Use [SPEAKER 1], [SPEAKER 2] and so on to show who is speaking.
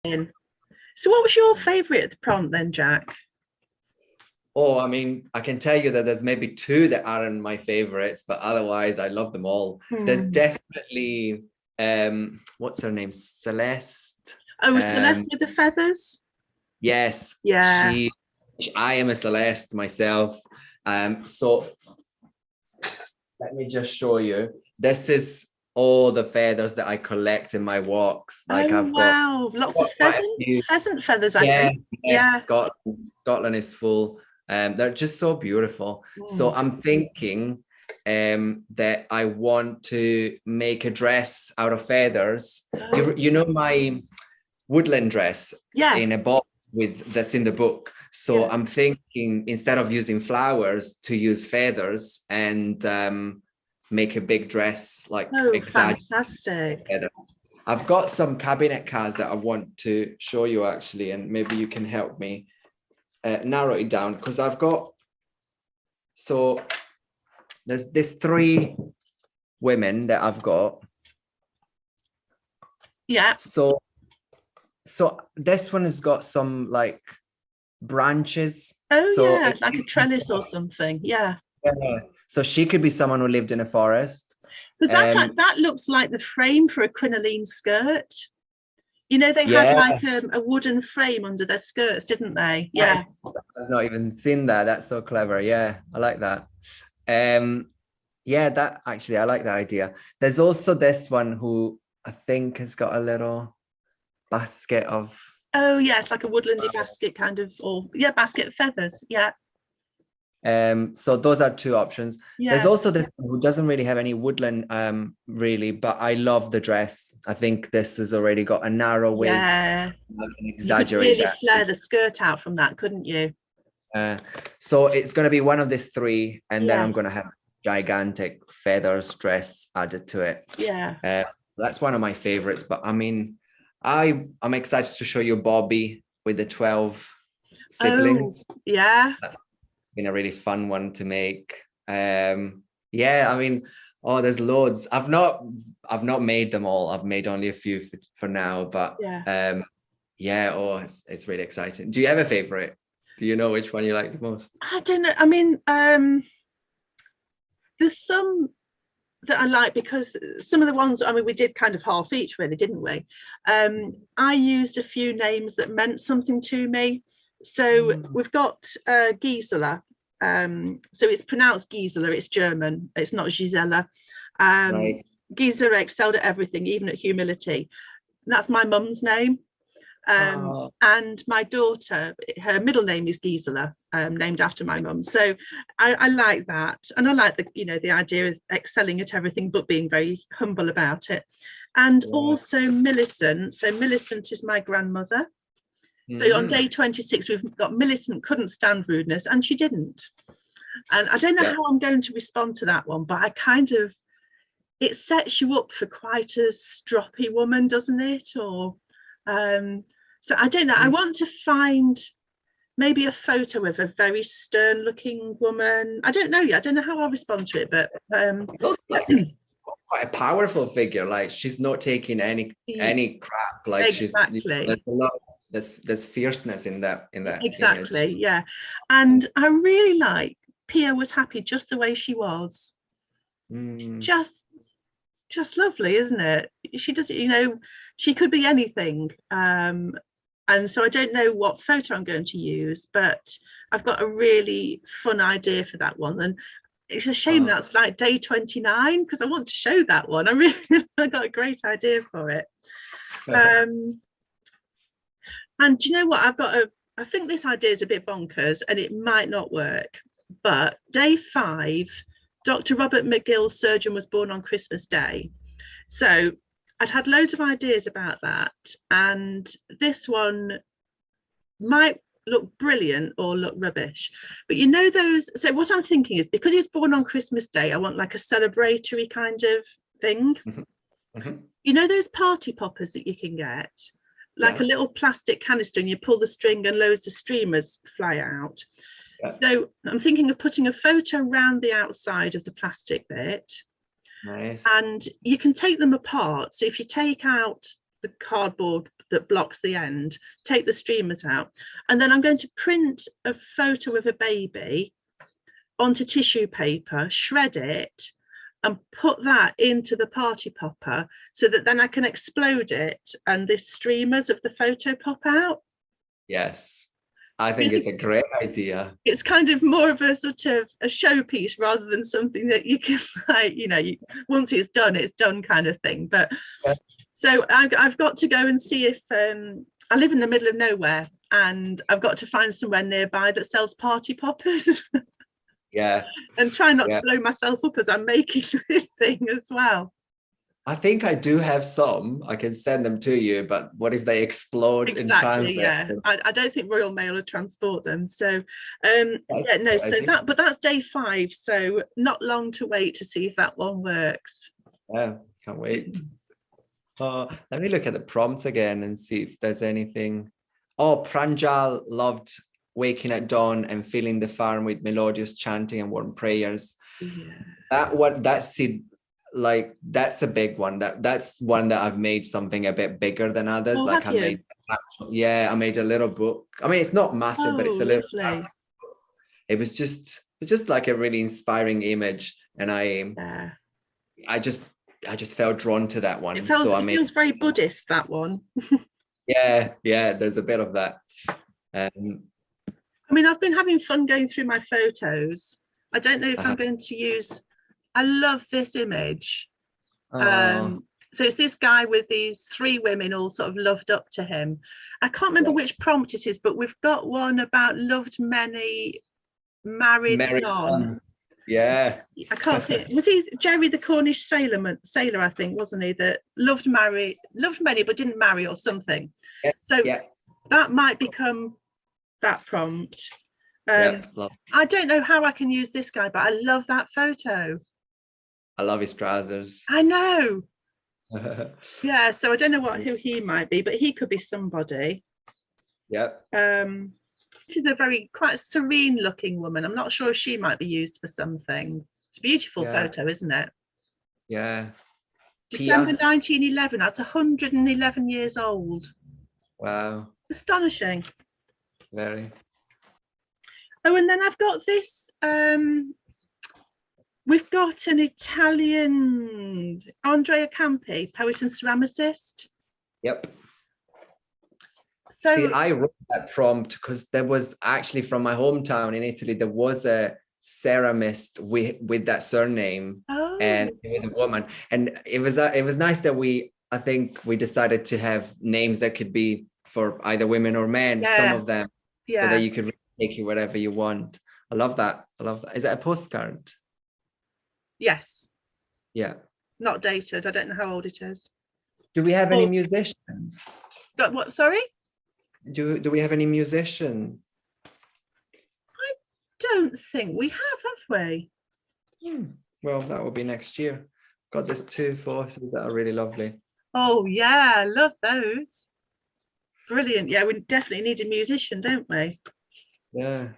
[SPEAKER 1] So what was your favourite prompt then, Jack?
[SPEAKER 2] Oh, I mean, I can tell you that there's maybe two that aren't my favorites, but otherwise I love them all. There's
[SPEAKER 1] Hmm.
[SPEAKER 2] definitely what's her name? Celeste.
[SPEAKER 1] Oh, was Celeste
[SPEAKER 2] Um,
[SPEAKER 1] with the feathers?
[SPEAKER 2] yes,
[SPEAKER 1] Yeah.
[SPEAKER 2] I am a Celeste myself. So let me just show you. This is all the feathers that I collect in my walks. Like
[SPEAKER 1] Oh,
[SPEAKER 2] I've got,
[SPEAKER 1] wow. Lots of
[SPEAKER 2] got quite a few.
[SPEAKER 1] pheasant feathers, I
[SPEAKER 2] Yeah,
[SPEAKER 1] think.
[SPEAKER 2] yeah,
[SPEAKER 1] Yeah.
[SPEAKER 2] Scotland is full. They're just so beautiful. So
[SPEAKER 1] Hmm.
[SPEAKER 2] I'm thinking that I want to make a dress out of feathers.
[SPEAKER 1] Oh,
[SPEAKER 2] You know my woodland dress in a
[SPEAKER 1] yes.
[SPEAKER 2] box with that's in the book. So
[SPEAKER 1] Yeah.
[SPEAKER 2] I'm thinking instead of using flowers to use feathers and make a big dress like
[SPEAKER 1] Oh,
[SPEAKER 2] exaggerate
[SPEAKER 1] fantastic.
[SPEAKER 2] feathers. I've got some cabinet cards that I want to show you actually, and maybe you can help me narrow it down because I've got, so there's three women that I've got.
[SPEAKER 1] Yeah.
[SPEAKER 2] So this one has got some like branches.
[SPEAKER 1] Oh,
[SPEAKER 2] So
[SPEAKER 1] yeah.
[SPEAKER 2] it
[SPEAKER 1] Like a
[SPEAKER 2] gives me,
[SPEAKER 1] trellis or something. Yeah.
[SPEAKER 2] yeah. So she could be someone who lived in a forest.
[SPEAKER 1] Because
[SPEAKER 2] Um,
[SPEAKER 1] that looks like the frame for a crinoline skirt. You know, they had
[SPEAKER 2] yeah,
[SPEAKER 1] like a wooden frame under their skirts, didn't they?
[SPEAKER 2] that is,
[SPEAKER 1] Yeah.
[SPEAKER 2] I've not even seen that. That's so clever. Yeah, I like that. Um, yeah, that actually, I like that idea. There's also this one who I think has got a little basket of.
[SPEAKER 1] Oh, yeah. It's like a woodlandy basket kind of, or yeah, basket of feathers. Yeah.
[SPEAKER 2] So those are two options. There's
[SPEAKER 1] Yeah.
[SPEAKER 2] also this one who doesn't really have any woodland, really, but I love the dress. I think this has already got a narrow waist.
[SPEAKER 1] Yeah.
[SPEAKER 2] I can
[SPEAKER 1] You could
[SPEAKER 2] exaggerate
[SPEAKER 1] really
[SPEAKER 2] that.
[SPEAKER 1] flare the skirt out from that, couldn't you?
[SPEAKER 2] Uh, so it's going to be one of these three, and then
[SPEAKER 1] Yeah.
[SPEAKER 2] I'm going to have gigantic feathers dress added to it.
[SPEAKER 1] Yeah.
[SPEAKER 2] That's one of my favorites. But I mean, I'm excited to show you Bobby with the 12
[SPEAKER 1] Oh,
[SPEAKER 2] siblings.
[SPEAKER 1] yeah.
[SPEAKER 2] That's been a really fun one to make. Yeah, I mean, oh, there's loads. I've not made them all. I've made only a few for now, but
[SPEAKER 1] Yeah.
[SPEAKER 2] yeah, oh, it's really exciting. Do you have a favorite? Do you know which one you like the most?
[SPEAKER 1] I don't know. I mean, there's some that I like because some of the ones, I mean, we did kind of half each, really, didn't we? I used a few names that meant something to me. So we've got Gisela. So it's pronounced Gisela, it's German, it's not Gisela.
[SPEAKER 2] Right.
[SPEAKER 1] Gisela excelled at everything, even at humility. That's my mum's name.
[SPEAKER 2] Oh,
[SPEAKER 1] And my daughter, her middle name is Gisela, named after my mum. So I like that, and I like the idea of excelling at everything but being very humble about it. And
[SPEAKER 2] yeah.
[SPEAKER 1] also Millicent. So Millicent is my grandmother. So on day
[SPEAKER 2] Mm.
[SPEAKER 1] 26, we've got Millicent couldn't stand rudeness, and she didn't. And I don't know
[SPEAKER 2] Yeah.
[SPEAKER 1] how I'm going to respond to that one, but it sets you up for quite a stroppy woman, doesn't it? Or so I don't know. I want to find maybe a photo of a very stern looking woman. I don't know yet. I don't know how I'll respond to it, but
[SPEAKER 2] It's also like quite a powerful figure. Like she's not taking any crap. Like
[SPEAKER 1] exactly.
[SPEAKER 2] there's a lot of, there's fierceness in that image.
[SPEAKER 1] Exactly. Yeah. And I really like Pia was happy just the way she was. It's
[SPEAKER 2] Mm.
[SPEAKER 1] just lovely, isn't it? She does, she could be anything. And so I don't know what photo I'm going to use, but I've got a really fun idea for that one. And it's a shame
[SPEAKER 2] Uh,
[SPEAKER 1] that's like day 29 because I want to show that one. I got a great idea for it. Um, and do you know what? I think this idea is a bit bonkers and it might not work. But day 5, Dr. Robert McGill's surgeon was born on Christmas Day. So I'd had loads of ideas about that. And this one might look brilliant or look rubbish. But those, so what I'm thinking is because he was born on Christmas Day, I want like a celebratory kind of thing.
[SPEAKER 2] mhm, mhm.
[SPEAKER 1] Those party poppers that you can get, like a
[SPEAKER 2] Yeah,
[SPEAKER 1] little plastic canister and you pull the string and loads of streamers fly out.
[SPEAKER 2] yeah,
[SPEAKER 1] So I'm thinking of putting a photo around the outside of the plastic bit,
[SPEAKER 2] nice.
[SPEAKER 1] and you can take them apart. So if you take out the cardboard that blocks the end, take the streamers out, and then I'm going to print a photo of a baby onto tissue paper, shred it, and put that into the party popper so that then I can explode it and the streamers of the photo pop out.
[SPEAKER 2] Yes, I think it's a great idea.
[SPEAKER 1] It's kind of more of a sort of a showpiece rather than something that you can, like, you know, once it's done kind of thing. But
[SPEAKER 2] Yeah.
[SPEAKER 1] so I've got to go and see if I live in the middle of nowhere, and I've got to find somewhere nearby that sells party poppers.
[SPEAKER 2] Yeah.
[SPEAKER 1] And try not
[SPEAKER 2] Yeah.
[SPEAKER 1] to blow myself up as I'm making this thing as well.
[SPEAKER 2] I think I do have some. I can send them to you, but what if they explode in transit?
[SPEAKER 1] Yeah. I don't think Royal Mail will transport them. So yeah, no, so but that's day 5. So not long to wait to see if that one works.
[SPEAKER 2] Yeah, can't wait. Let me look at the prompt again and see if there's anything. Oh, Pranjal loved waking at dawn and filling the farm with melodious chanting and warm prayers.
[SPEAKER 1] Yeah.
[SPEAKER 2] That's a big one. That's one that I've made something a bit bigger than others.
[SPEAKER 1] Oh,
[SPEAKER 2] like I made a little book. I mean, it's not massive, but it's a little. It was just like a really inspiring image, and I just felt drawn to that one.
[SPEAKER 1] It feels very Buddhist, that one.
[SPEAKER 2] Yeah, there's a bit of that.
[SPEAKER 1] I mean, I've been having fun going through my photos. I don't know if I'm going to use, I love this image. So it's this guy with these 3 women all sort of loved up to him. I can't remember which prompt it is, but we've got one about loved many, married none.
[SPEAKER 2] Yeah.
[SPEAKER 1] I can't think. Was he Jerry the Cornish sailor, I think, wasn't he? That loved many but didn't marry or something.
[SPEAKER 2] Yes,
[SPEAKER 1] so that might become that prompt. I don't know how I can use this guy, but I love that photo.
[SPEAKER 2] I love his trousers.
[SPEAKER 1] I know. Yeah, so I don't know who he might be, but he could be somebody.
[SPEAKER 2] Yep.
[SPEAKER 1] She's a quite serene looking woman. I'm not sure if she might be used for something. It's a beautiful photo, isn't it?
[SPEAKER 2] Yeah.
[SPEAKER 1] December 1911. That's 111 years old.
[SPEAKER 2] Wow.
[SPEAKER 1] It's astonishing.
[SPEAKER 2] Very.
[SPEAKER 1] Oh, and then I've got this. We've got an Italian, Andrea Campi, poet and ceramicist.
[SPEAKER 2] Yep.
[SPEAKER 1] So,
[SPEAKER 2] see, I wrote that prompt because there was actually, from my hometown in Italy, there was a ceramist with that surname, and it was a woman, and it was nice that I think we decided to have names that could be for either women or men, some of them, so that you could take it wherever you want. I love that. Is that a postcard?
[SPEAKER 1] Yes.
[SPEAKER 2] Yeah.
[SPEAKER 1] Not dated. I don't know how old it is.
[SPEAKER 2] Do we have any musicians?
[SPEAKER 1] What? Sorry?
[SPEAKER 2] Do we have any musician?
[SPEAKER 1] I don't think we have we?
[SPEAKER 2] Well, that will be next year. Got these 2 photos that are really lovely.
[SPEAKER 1] Oh yeah, I love those. Brilliant. Yeah, we definitely need a musician, don't we?
[SPEAKER 2] Yeah.